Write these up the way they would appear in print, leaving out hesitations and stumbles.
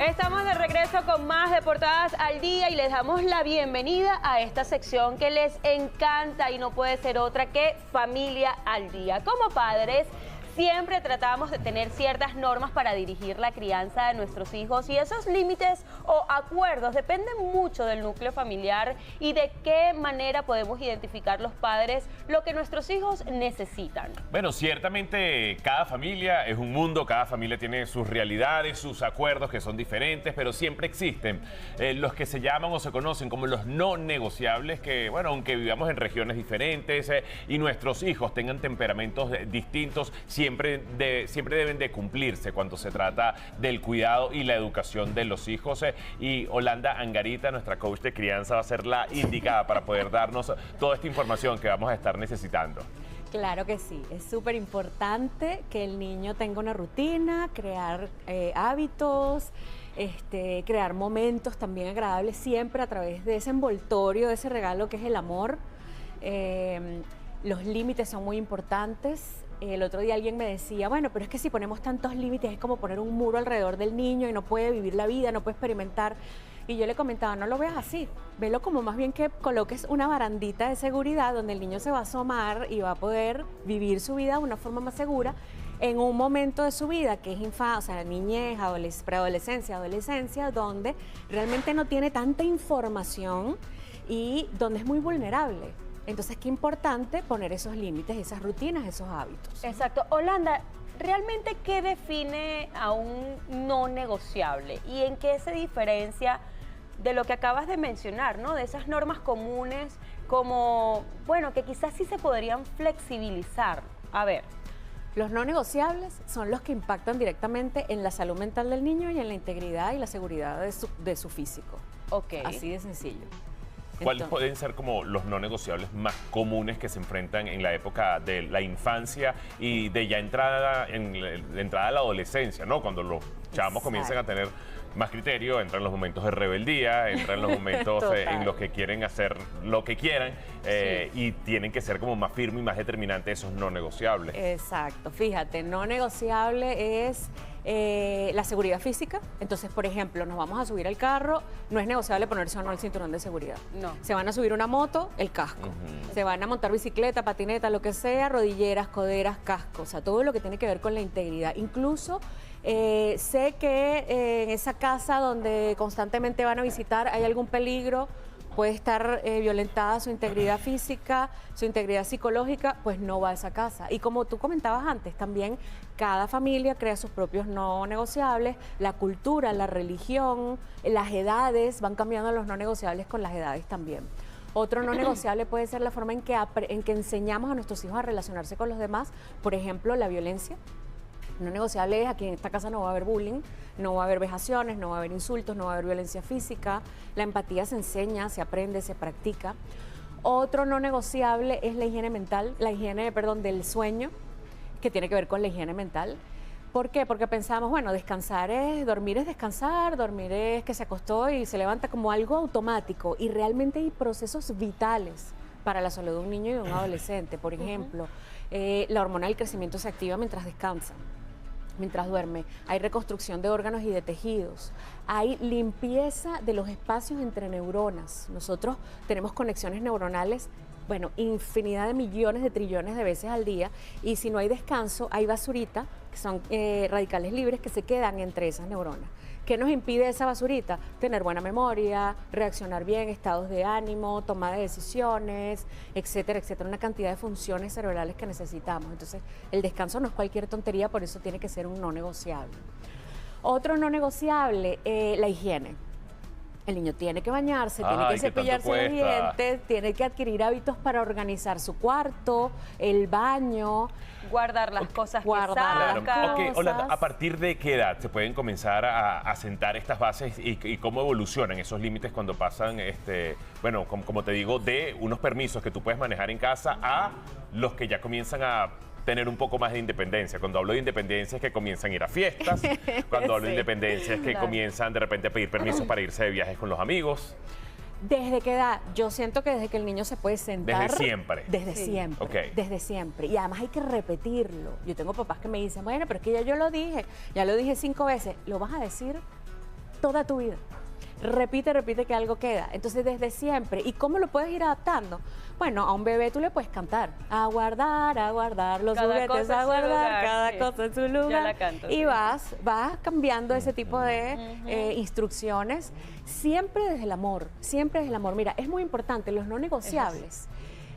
Estamos de regreso con más de Portadas al Día y les damos la bienvenida a esta sección que les encanta y no puede ser otra que Familia al Día. Como padres, siempre tratamos de tener ciertas normas para dirigir la crianza de nuestros hijos y esos límites o acuerdos dependen mucho del núcleo familiar y de qué manera podemos identificar los padres lo que nuestros hijos necesitan. Bueno, ciertamente cada familia es un mundo, cada familia tiene sus realidades, sus acuerdos que son diferentes, pero siempre existen los que se llaman o se conocen como los no negociables que, bueno, aunque vivamos en regiones diferentes y nuestros hijos tengan temperamentos distintos, siempre deben de cumplirse cuando se trata del cuidado y la educación de los hijos. Y Olanda Angarita, nuestra coach de crianza, va a ser la indicada para poder darnos toda esta información que vamos a estar necesitando. Claro que sí, es súper importante que el niño tenga una rutina, crear hábitos, crear momentos también agradables siempre a través de ese envoltorio, de ese regalo que es el amor. Los límites son muy importantes. El otro día alguien me decía, bueno, pero es que si ponemos tantos límites es como poner un muro alrededor del niño y no puede vivir la vida, no puede experimentar. Y yo le comentaba, no lo veas así, velo como más bien que coloques una barandita de seguridad donde el niño se va a asomar y va a poder vivir su vida de una forma más segura en un momento de su vida que es infancia, o sea, niñez, preadolescencia, adolescencia, donde realmente no tiene tanta información y donde es muy vulnerable. Entonces, qué importante poner esos límites, esas rutinas, esos hábitos. Exacto. Olanda, ¿realmente qué define a un no negociable? ¿Y en qué se diferencia de lo que acabas de mencionar, ¿no? De esas normas comunes como, bueno, que quizás sí se podrían flexibilizar. A ver. Los no negociables son los que impactan directamente en la salud mental del niño y en la integridad y la seguridad de su físico. Ok. Así de sencillo. ¿Cuáles pueden ser como los no negociables más comunes que se enfrentan en la época de la infancia y de ya entrada a la adolescencia, ¿no? Cuando los chavos comienzan a tener más criterio, entran los momentos de rebeldía, entran los momentos en los que quieren hacer lo que quieran y tienen que ser como más firmes y más determinantes esos no negociables. Exacto, fíjate, no negociable es la seguridad física. Entonces, por ejemplo, nos vamos a subir al carro, no es negociable ponerse o no el cinturón de seguridad. No. Se van a subir una moto, el casco. Se van a montar bicicleta, patineta, lo que sea, rodilleras, coderas, casco. O sea, todo lo que tiene que ver con la integridad. Incluso sé que en esa casa donde constantemente van a visitar hay algún peligro, puede estar violentada su integridad física, su integridad psicológica, pues no va a esa casa. Y como tú comentabas antes, también cada familia crea sus propios no negociables, la cultura, la religión, las edades, van cambiando los no negociables con las edades también. Otro no negociable puede ser la forma en que enseñamos a nuestros hijos a relacionarse con los demás, por ejemplo, la violencia. No negociable es aquí en esta casa no va a haber bullying, no va a haber vejaciones, no va a haber insultos, no va a haber violencia física. La empatía se enseña, se aprende, se practica. Otro no negociable es la higiene mental, del sueño, que tiene que ver con la higiene mental. ¿Por qué? Porque pensamos, bueno, dormir es descansar, dormir es que se acostó y se levanta como algo automático. Y realmente hay procesos vitales para la salud de un niño y de un adolescente. Por ejemplo, la hormona del crecimiento se activa mientras descansa. Mientras duerme, hay reconstrucción de órganos y de tejidos, hay limpieza de los espacios entre neuronas. Nosotros tenemos conexiones neuronales, bueno, infinidad de millones de trillones de veces al día, y si no hay descanso, hay basurita, que son radicales libres que se quedan entre esas neuronas. ¿Qué nos impide esa basurita? Tener buena memoria, reaccionar bien, estados de ánimo, toma de decisiones, etcétera, etcétera. Una cantidad de funciones cerebrales que necesitamos. Entonces, el descanso no es cualquier tontería, por eso tiene que ser un no negociable. Otro no negociable, la higiene. El niño tiene que bañarse, tiene que cepillarse los dientes, tiene que adquirir hábitos para organizar su cuarto, el baño. Guardar las cosas que saca. Claro. Okay, Olanda, ¿a partir de qué edad se pueden comenzar a sentar estas bases y cómo evolucionan esos límites cuando pasan, bueno, como te digo, de unos permisos que tú puedes manejar en casa a los que ya comienzan a tener un poco más de independencia? Cuando hablo de independencia es que comienzan a ir a fiestas, cuando hablo de independencia es que comienzan de repente a pedir permisos para irse de viajes con los amigos. ¿Desde qué edad? Yo siento que desde que el niño se puede sentar. ¿Desde siempre? Desde siempre, okay. Desde siempre. Y además hay que repetirlo. Yo tengo papás que me dicen, bueno, pero es que ya yo lo dije, ya lo dije 5 veces. ¿Lo vas a decir? toda tu vida. Repite, repite que algo queda. Entonces, desde siempre. ¿Y cómo lo puedes ir adaptando? Bueno, a un bebé tú le puedes cantar. A guardar, los juguetes, a guardar, cada cosa en su lugar. Ya la canto, y sí. vas cambiando ese tipo de instrucciones. Siempre desde el amor, siempre desde el amor. Mira, es muy importante, los no negociables,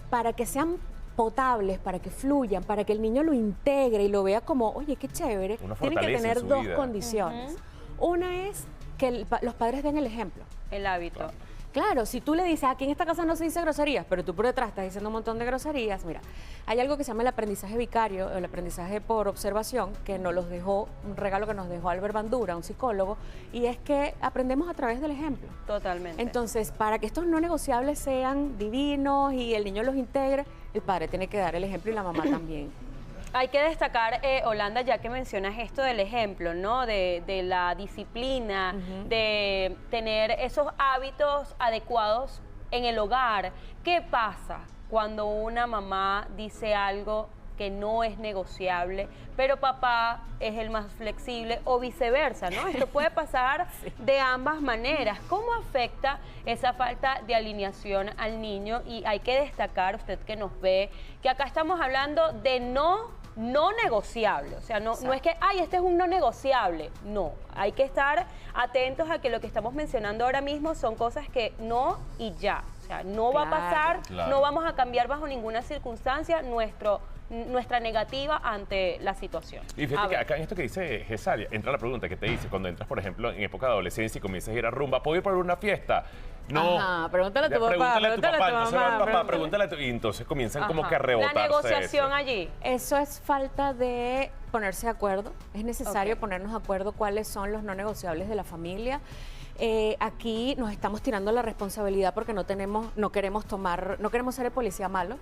para que sean potables, para que fluyan, para que el niño lo integre y lo vea como, oye, qué chévere, tienen que tener dos condiciones. Una es que los padres den el ejemplo. El hábito. Claro, si tú le dices, aquí en esta casa no se dice groserías, pero tú por detrás estás diciendo un montón de groserías, mira, hay algo que se llama el aprendizaje vicario, o el aprendizaje por observación, que nos los dejó, un regalo que nos dejó Albert Bandura, un psicólogo, y es que aprendemos a través del ejemplo. Totalmente. Entonces, para que estos no negociables sean divinos y el niño los integre, el padre tiene que dar el ejemplo y la mamá también. Hay que destacar, Holanda, ya que mencionas esto del ejemplo, ¿no? De la disciplina, de tener esos hábitos adecuados en el hogar. ¿Qué pasa cuando una mamá dice algo que no es negociable, pero papá es el más flexible o viceversa, ¿no? Esto puede pasar de ambas maneras. ¿Cómo afecta esa falta de alineación al niño? Y hay que destacar, usted que nos ve, que acá estamos hablando de no negociable, o sea, no es que, ay, este es un no negociable, no, hay que estar atentos a que lo que estamos mencionando ahora mismo son cosas que no y ya, o sea, no va a pasar, no vamos a cambiar bajo ninguna circunstancia nuestra negativa ante la situación. Y fíjate que acá en esto que dice Gesalia, entra la pregunta que te dice, cuando entras, por ejemplo, en época de adolescencia y comienzas a ir a rumba, ¿puedo ir para una fiesta? No. Ajá, pregúntale a tu papá, pregúntale a tu papá, entonces va el papá, pregúntale a tu... Y entonces comienzan como que a rebotarse. La negociación eso. allí. Eso es falta de ponerse de acuerdo. Es necesario ponernos de acuerdo cuáles son los no negociables de la familia. Aquí nos estamos tirando la responsabilidad porque no queremos ser el policía malo.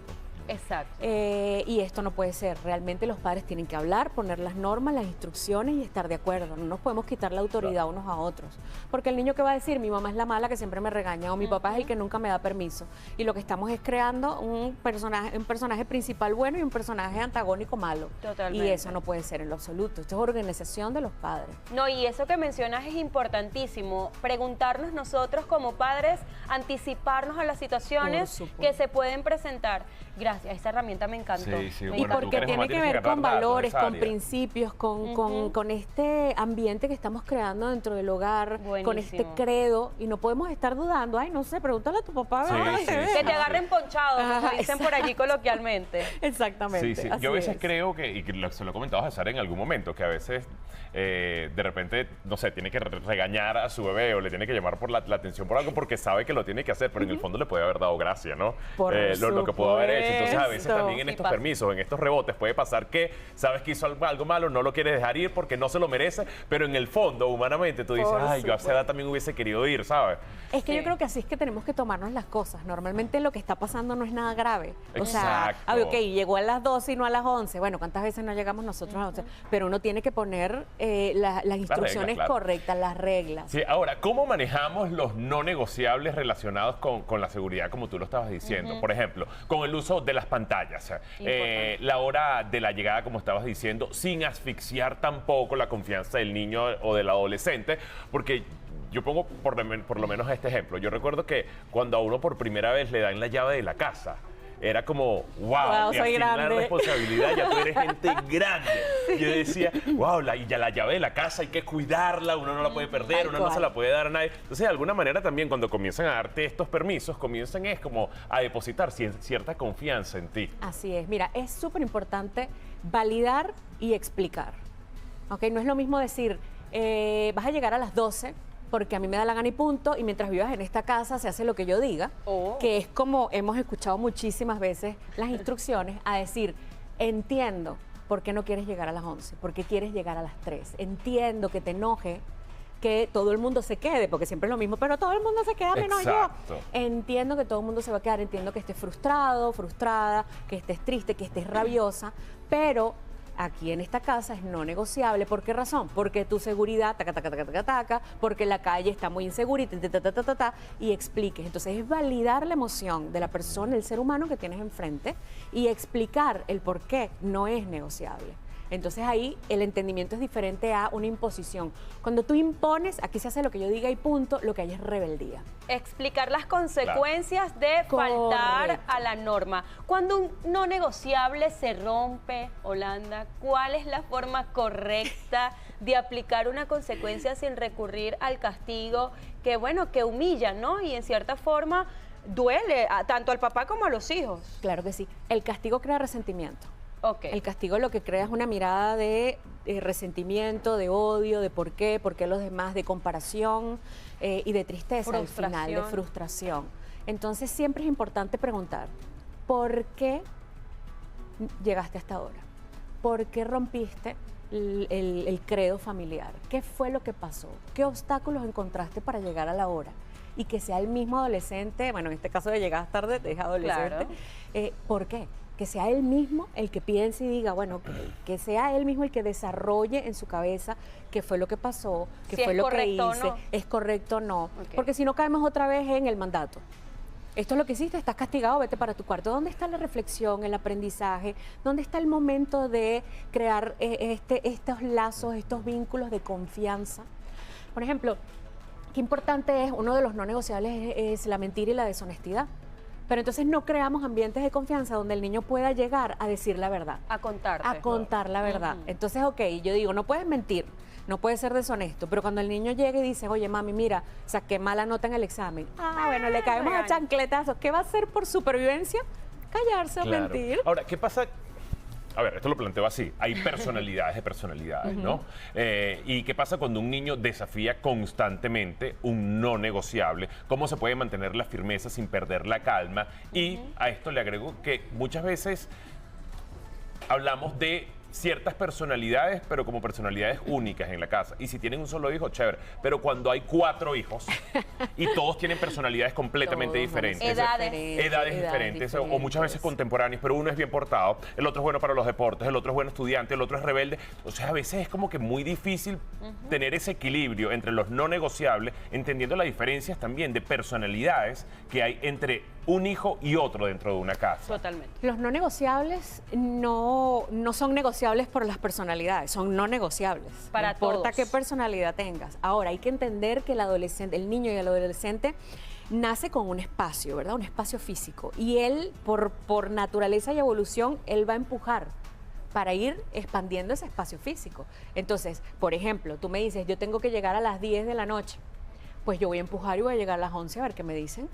Exacto. Y esto no puede ser. Realmente los padres tienen que hablar, poner las normas, las instrucciones y estar de acuerdo. No nos podemos quitar la autoridad unos a otros. Porque el niño que va a decir, mi mamá es la mala que siempre me regaña o mi papá es el que nunca me da permiso. Y lo que estamos es creando un personaje principal bueno y un personaje antagónico malo. Totalmente. Y eso no puede ser en lo absoluto. Esto es organización de los padres. No, y eso que mencionas es importantísimo. Preguntarnos nosotros como padres, anticiparnos a las situaciones que se pueden presentar. Gracias, esta herramienta me encantó. Sí, Y porque tiene que ver con valores, con principios, con este ambiente que estamos creando dentro del hogar, con este credo, y no podemos estar dudando. Ay, no sé, pregúntale a tu papá. Que te agarren ponchado, como dicen por allí coloquialmente. Exactamente. Sí. Yo a veces creo que, y se lo he comentado a César en algún momento, que a veces de repente, no sé, tiene que regañar a su bebé o le tiene que llamar por la atención por algo porque sabe que lo tiene que hacer, pero en el fondo le puede haber dado gracia, ¿no? Lo que pudo haber hecho. Entonces, a veces también en estos permisos, en estos rebotes, puede pasar que sabes que hizo algo malo, no lo quieres dejar ir porque no se lo merece, pero en el fondo, humanamente, tú dices, ay, yo a esa edad también hubiese querido ir, ¿sabes? Es que yo creo que así es que tenemos que tomarnos las cosas. Normalmente lo que está pasando no es nada grave. O sea, ok, llegó a las 12 y no a las 11. Bueno, ¿cuántas veces no llegamos nosotros a las 11? Pero uno tiene que poner las instrucciones correctas, las reglas. Sí, ahora, ¿cómo manejamos los no negociables relacionados con la seguridad, como tú lo estabas diciendo? Por ejemplo, con el uso de las pantallas, la hora de la llegada, como estabas diciendo, sin asfixiar tampoco la confianza del niño o del adolescente, porque yo pongo por lo menos este ejemplo. Yo recuerdo que cuando a uno por primera vez le dan la llave de la casa, era como, wow, soy grande. La responsabilidad, ya tú eres gente grande. Yo decía, wow, ya la llave de la casa hay que cuidarla, uno no la puede perder, uno no se la puede dar a nadie. Entonces, de alguna manera también cuando comienzan a darte estos permisos, comienzan como a depositar cierta confianza en ti. Así es, mira, es súper importante validar y explicar. ¿Ok? No es lo mismo decir, vas a llegar a las 12, porque a mí me da la gana y punto, y mientras vivas en esta casa se hace lo que yo diga, que es como hemos escuchado muchísimas veces las instrucciones, a decir, entiendo por qué no quieres llegar a las 11, por qué quieres llegar a las 3, entiendo que te enoje que todo el mundo se quede, porque siempre es lo mismo, pero todo el mundo se queda menos yo. Entiendo que todo el mundo se va a quedar, entiendo que estés frustrado, frustrada, que estés triste, que estés rabiosa, pero aquí en esta casa es no negociable. ¿Por qué razón? Porque tu seguridad, porque la calle está muy insegura y expliques. Entonces es validar la emoción de la persona, el ser humano que tienes enfrente y explicar el por qué no es negociable. Entonces ahí el entendimiento es diferente a una imposición. Cuando tú impones, aquí se hace lo que yo diga y punto, lo que hay es rebeldía. Explicar las consecuencias de faltar a la norma. Cuando un no negociable se rompe, Holanda, ¿cuál es la forma correcta de aplicar una consecuencia sin recurrir al castigo que, bueno, que humilla, ¿no? Y en cierta forma duele tanto al papá como a los hijos. Claro que sí. El castigo crea resentimiento. Okay. El castigo lo que crea es una mirada de resentimiento, de odio, de por qué los demás, de comparación y de tristeza al final, de frustración. Entonces siempre es importante preguntar, ¿por qué llegaste hasta ahora? ¿Por qué rompiste el credo familiar? ¿Qué fue lo que pasó? ¿Qué obstáculos encontraste para llegar a la hora? Y que sea el mismo adolescente, bueno, en este caso de llegar tarde, es adolescente, claro. ¿Por qué? Que sea él mismo el que piense y diga, bueno, que sea él mismo el que desarrolle en su cabeza qué fue lo que pasó, qué fue lo que hice, es correcto o no. Okay. Porque si no caemos otra vez en el mandato. Esto es lo que hiciste, estás castigado, vete para tu cuarto. ¿Dónde está la reflexión, el aprendizaje? ¿Dónde está el momento de crear estos lazos, estos vínculos de confianza? Por ejemplo, qué importante es, uno de los no negociables es la mentira y la deshonestidad. Pero entonces no creamos ambientes de confianza donde el niño pueda llegar a decir la verdad. A contarte. A contar la verdad. Entonces, ok, yo digo, no puedes mentir, no puedes ser deshonesto, pero cuando el niño llega y dice, oye, mami, mira, saqué mala nota en el examen. Bueno, le caemos a chancletazos. ¿Qué va a hacer por supervivencia? Callarse o mentir. Ahora, ¿qué pasa? A ver, esto lo planteo así. Hay personalidades de personalidades, ¿no? ¿Y qué pasa cuando un niño desafía constantemente un no negociable? ¿Cómo se puede mantener la firmeza sin perder la calma? Y a esto le agrego que muchas veces hablamos de ciertas personalidades, pero como personalidades únicas en la casa. Y si tienen un solo hijo, chévere. Pero cuando hay 4 hijos y todos tienen personalidades completamente diferentes. Edades diferentes. O muchas veces contemporáneas, pero uno es bien portado, el otro es bueno para los deportes, el otro es buen estudiante, el otro es rebelde. O sea, a veces es como que muy difícil tener ese equilibrio entre los no negociables, entendiendo las diferencias también de personalidades que hay entre un hijo y otro dentro de una casa. Totalmente. Los no negociables no son negociables por las personalidades, son no negociables. Para todos. No importa qué personalidad tengas. Ahora, hay que entender que el niño y el adolescente nace con un espacio, ¿verdad? Un espacio físico. Y él, por naturaleza y evolución, él va a empujar para ir expandiendo ese espacio físico. Entonces, por ejemplo, tú me dices, yo tengo que llegar a las 10 de la noche. Pues yo voy a empujar y voy a llegar a las 11 a ver qué me dicen.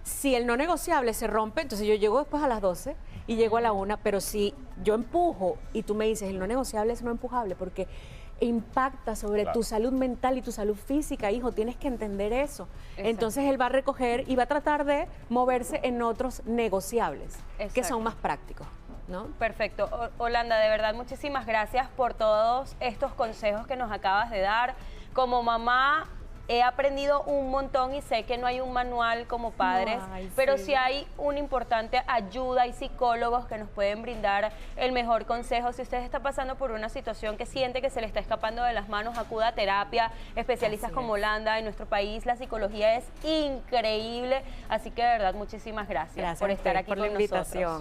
Si el no negociable se rompe, entonces yo llego después a las 12 y llego a la 1, pero si yo empujo y tú me dices el no negociable es no empujable porque impacta sobre tu salud mental y tu salud física, hijo, tienes que entender eso. Exacto. Entonces él va a recoger y va a tratar de moverse en otros negociables, que son más prácticos, ¿no? Perfecto. Holanda, de verdad, muchísimas gracias por todos estos consejos que nos acabas de dar. Como mamá, he aprendido un montón y sé que no hay un manual como padres, pero sí hay una importante ayuda y psicólogos que nos pueden brindar el mejor consejo. Si usted está pasando por una situación que siente que se le está escapando de las manos, acuda a terapia. Especialistas como Holanda, en nuestro país la psicología es increíble, así que de verdad muchísimas gracias por estar aquí con nosotros.